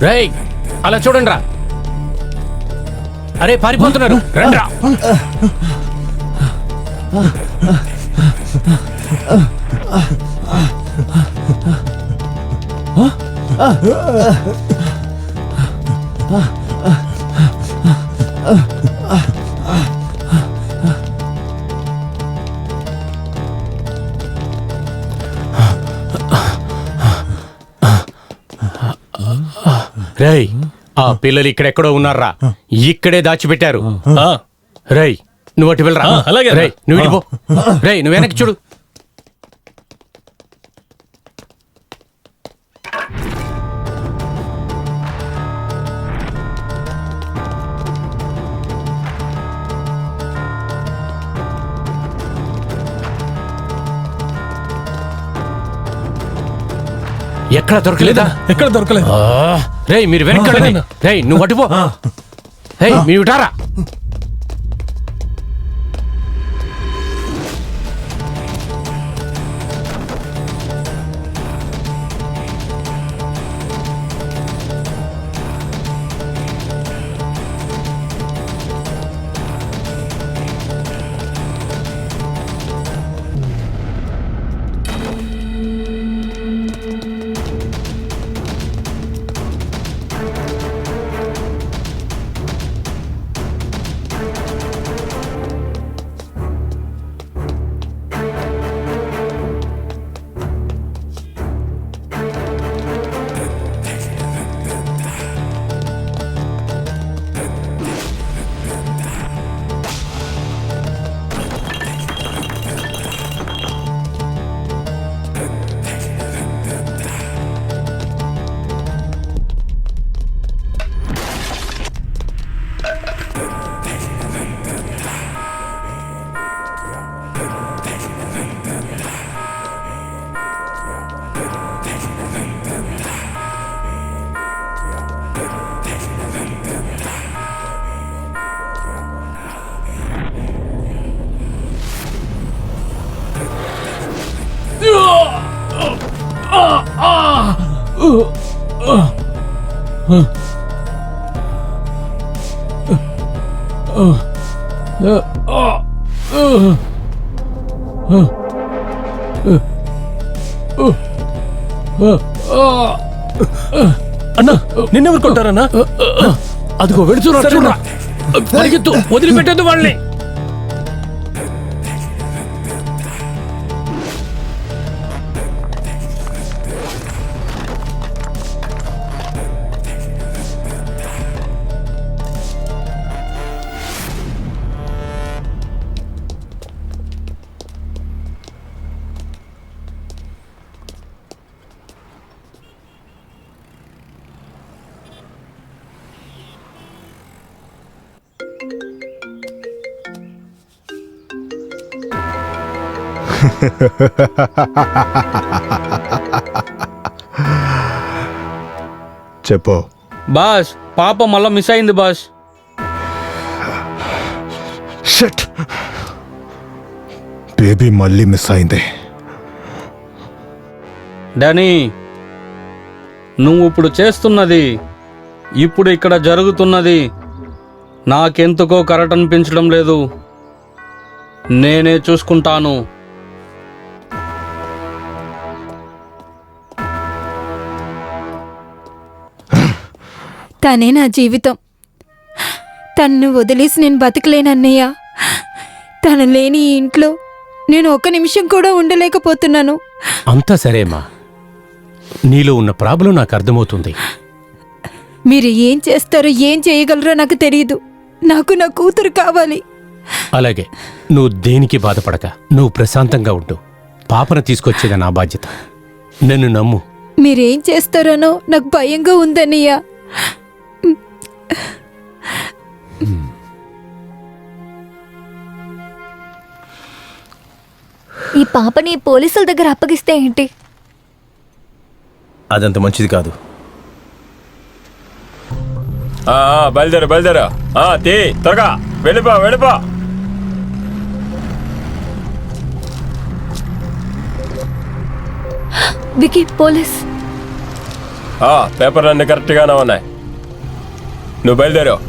రేయ్ అలా చూడండి రా. అరే పారిపోతున్నారు, రండి రా. రేయ్ ఆ పిల్లలు ఇక్కడెక్కడో ఉన్నారా, ఇక్కడే దాచిపెట్టారు. రేయ్ నువ్వు అటు వెళ్ళరా. అలాగే. రేయ్ నువ్వు ఇటు పో. రేయ్ నువ్వు వెనక్కి చూడు. ఎక్కడ దొరకలేదా? ఎక్కడ దొరకలేదు. రేయ్ మీరు వెనక్కి. రేయ్ నువ్వు అటు పో. రేయ్ మీరు ఇటారా. అన్నా నిన్నెవరు కొట్టారన్నా? అదిగో వెళుతున్నారు చూడరా. పరిగెత్తు, వదిలిపెట్టద్దు వాళ్ళని. చెప్పు బాస్. పాప మళ్ళా మిస్ అయింది బాస్. షట్, బేబీ మళ్ళీ మిస్ అయింది. డానీ, నువ్వు ఇప్పుడు చేస్తున్నది, ఇప్పుడు ఇక్కడ జరుగుతున్నది నాకెందుకో కరెక్ట్ అనిపించడం లేదు. నేనే చూసుకుంటాను. తనే నా జీవితం. తన్ను వదిలేసి నేను బతకలేనన్నయ్య. తను లేని ఈ ఇంట్లో నేను ఒక్క నిమిషం కూడా ఉండలేకపోతున్నాను. అంతా సరేమ్మా, నీలో ఉన్న ప్రాబ్లం నాకు అర్థమవుతుంది. మీరు ఏం చేస్తారో ఏం చేయగలరో నాకు తెలియదు. నాకు నా కూతురు కావాలి. అలాగే, నువ్వు దేనికి బాధపడక నువ్వు ప్రశాంతంగా ఉండు. పాపను తీసుకొచ్చేది నా బాధ్యత. నన్ను నమ్ము. మీరేం చేస్తారనో నాకు భయంగా ఉందన్నయ్య. ఈ పాపని పోలీసుల దగ్గర అప్పగిస్తే ఏంటి? అదంత మంచిది కాదు. బయలుదేరు బయలుదేరు. త్వరగా వెళ్ళిపో. వికీ, పోలీస్. పేపర్లు అన్నీ కరెక్ట్గానే ఉన్నాయి. నువ్వు బయలుదేరావు.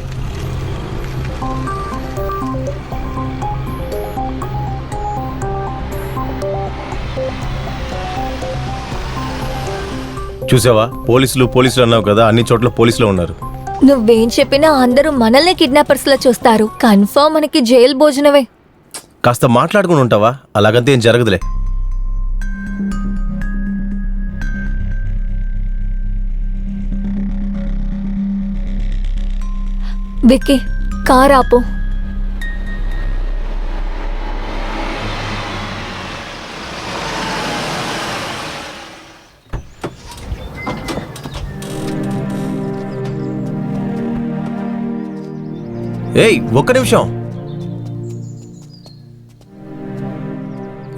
చూసావా, పోలీసులు అన్నావు కదా, అన్ని చోట్ల పోలీసులు ఉన్నారు. నువ్వేం చెప్పినా అందరూ మనల్ని కిడ్నాపర్స్ లా చూస్తారు. కన్ఫర్మ్ మనకి జైలు భోజనమే. కాస్త మాట్లాడుకుని ఉంటావా? అలాగంతే ఏం జరగదులే. విక్కీ, కార్ ఆపు. ఏయ్, ఒక్క నిమిషం.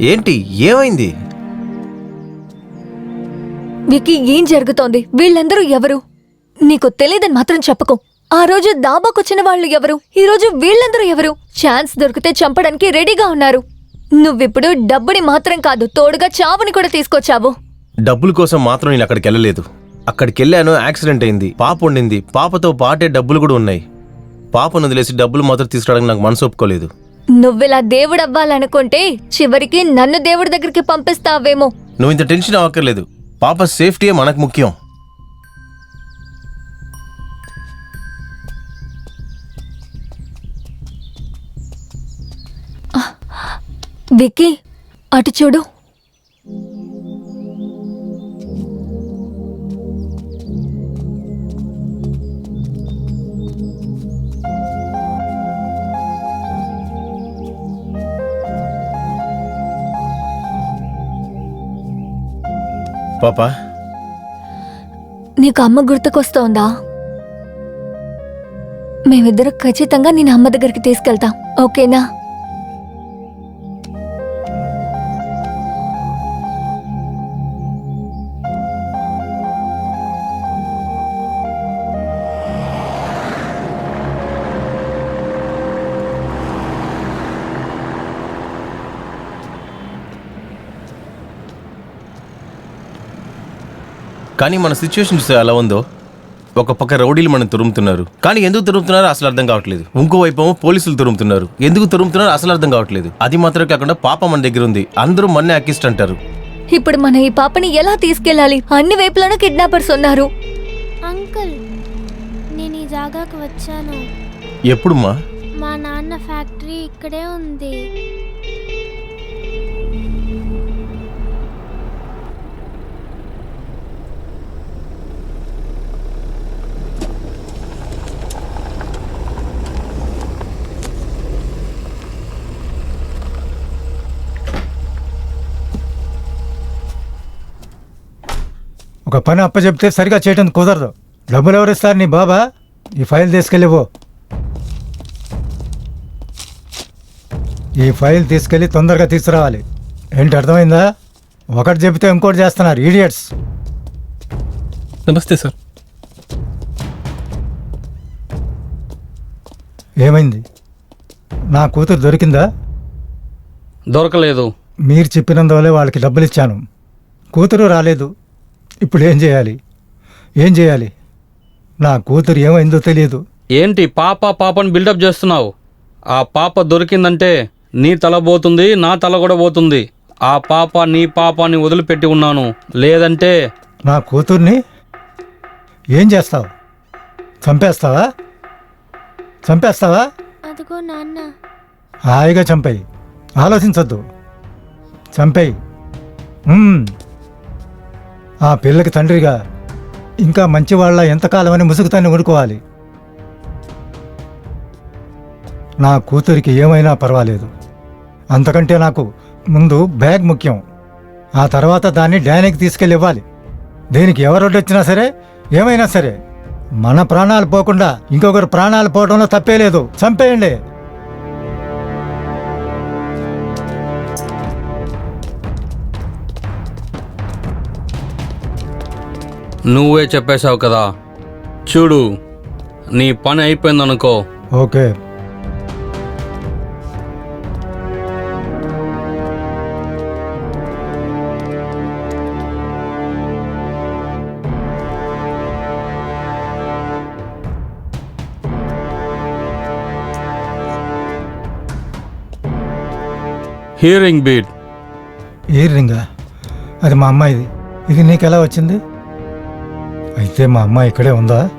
ఏంటి, ఏమైంది? విక్కీ, ఏం జరుగుతోంది? వీళ్ళందరూ ఎవరు? నీకు తెలియదని మాత్రం చెప్పకు. ఆ రోజు దాబాకొచ్చిన వాళ్ళు ఎవరు? ఈ రోజు వీళ్ళందరూ ఎవరు? ఛాన్స్ దొరికితే చంపడానికి రెడీగా ఉన్నారు. నువ్విప్పుడు డబ్బుని మాత్రం కాదు, తోడుగా చావుని కూడా తీసుకొచ్చావు. డబ్బుల కోసం మాత్రం నేను అక్కడికి వెళ్ళలేదు. అక్కడికి వెళ్ళాను, యాక్సిడెంట్ అయింది, పాప ఉండింది. పాపతో పాటే డబ్బులు కూడా ఉన్నాయి. పాపను వదిలేసి డబ్బులు మాత్రం తీసుకురావడానికి నాకు మనసు ఒప్పుకోలేదు. నువ్విలా దేవుడవ్వాలనుకుంటే చివరికి నన్ను దేవుడి దగ్గరికి పంపిస్తావేమో. నువ్వు ఇంత టెన్షన్ అవ్వక్కర్లేదు. పాప సేఫ్టీయే మనకు ముఖ్యం. విక్కీ, అటు చూడు. పాపా, నీకు అమ్మ గుర్తుకొస్తోందా? మేమిద్దరం ఖచ్చితంగా నేను అమ్మ దగ్గరికి తీసుకెళ్తాం, ఓకేనా? కానీ మన సిచ్యువేషన్ చూస్తే ఎలా ఉందో. ఒక పక్క రౌడీలు మనం తురుముతున్నారు, కానీ ఎందుకు తురుముతున్నారో అసలు అర్థం కావట్లేదు. ఇంకోవైపు పోలీసులు తురుముతున్నారు, ఎందుకు తురుముతున్నారో అసలు అర్థం కావట్లేదు. అది మాత్రమే కాకుండా పాప మన దగ్గర ఉంది, అందరూ మన్నే అక్కిస్ట్ అంటారు. ఇప్పుడు మన ఈ పాపని ఎలా తీసుకెళ్ళాలి? అన్ని వైపులను కిడ్నాపర్స్ ఉన్నారు. అంకుల్, నేను ఈ జాగాకు వచ్చాను. ఎప్పుడుమ్మా? మా నాన్న ఫ్యాక్టరీ ఇక్కడే ఉంది. ఒక పని అప్పచెప్తే సరిగా చేయటం కుదరదు. డబ్బులు ఎవరిస్తారు? నీ బాబా? ఈ ఫైల్ తీసుకెళ్ళిపో. ఈ ఫైల్ తీసుకెళ్ళి తొందరగా తీసుకురావాలి. ఏంటి, అర్థమైందా? ఒకటి చెబితే ఇంకోటి చేస్తున్నారు, ఈడియట్స్. నమస్తే సార్. ఏమైంది? నా కూతురు దొరికిందా? దొరకలేదు. మీరు చెప్పినందువల్లే వాళ్ళకి డబ్బులు ఇచ్చాను. కూతురు రాలేదు. ఇప్పుడు ఏం చేయాలి? ఏం చేయాలి? నా కూతురు ఏమైందో తెలియదు. ఏంటి పాపని బిల్డప్ చేస్తున్నావు? ఆ పాప దొరికిందంటే నీ తల పోతుంది, నా తల కూడా పోతుంది. ఆ పాప నీ పాపాన్ని వదిలిపెట్టి ఉన్నాను, లేదంటే నా కూతుర్ని ఏం చేస్తావు? చంపేస్తావా? చంపేస్తావా? అదిగో నాన్న. హాయిగా చంపేయి, ఆలోచించొద్దు. చంపేయి. ఆ పిల్లకి తండ్రిగా ఇంకా మంచివాళ్ళ ఎంతకాలమని ముసుగుతాన్ని ఊరుకోవాలి. నా కూతురికి ఏమైనా పర్వాలేదు. అంతకంటే నాకు ముందు బ్యాగ్ ముఖ్యం. ఆ తర్వాత దాన్ని డ్యానికి తీసుకెళ్ళి ఇవ్వాలి. దీనికి ఎవరొడ్డొచ్చినా సరే, ఏమైనా సరే, మన ప్రాణాలు పోకుండా ఇంకొకరు ప్రాణాలు పోవడంలో తప్పే లేదు. చంపేయండి. నువ్వే చెప్పేశావు కదా. చూడు, నీ పని అయిపోయిందనుకో. ఓకే. Hearing bead. ఇయర్ రింగా? అది మా అమ్మాయిది. ఇది నీకెలా వచ్చింది? అయితే మా అమ్మాయి ఇక్కడే ఉందా?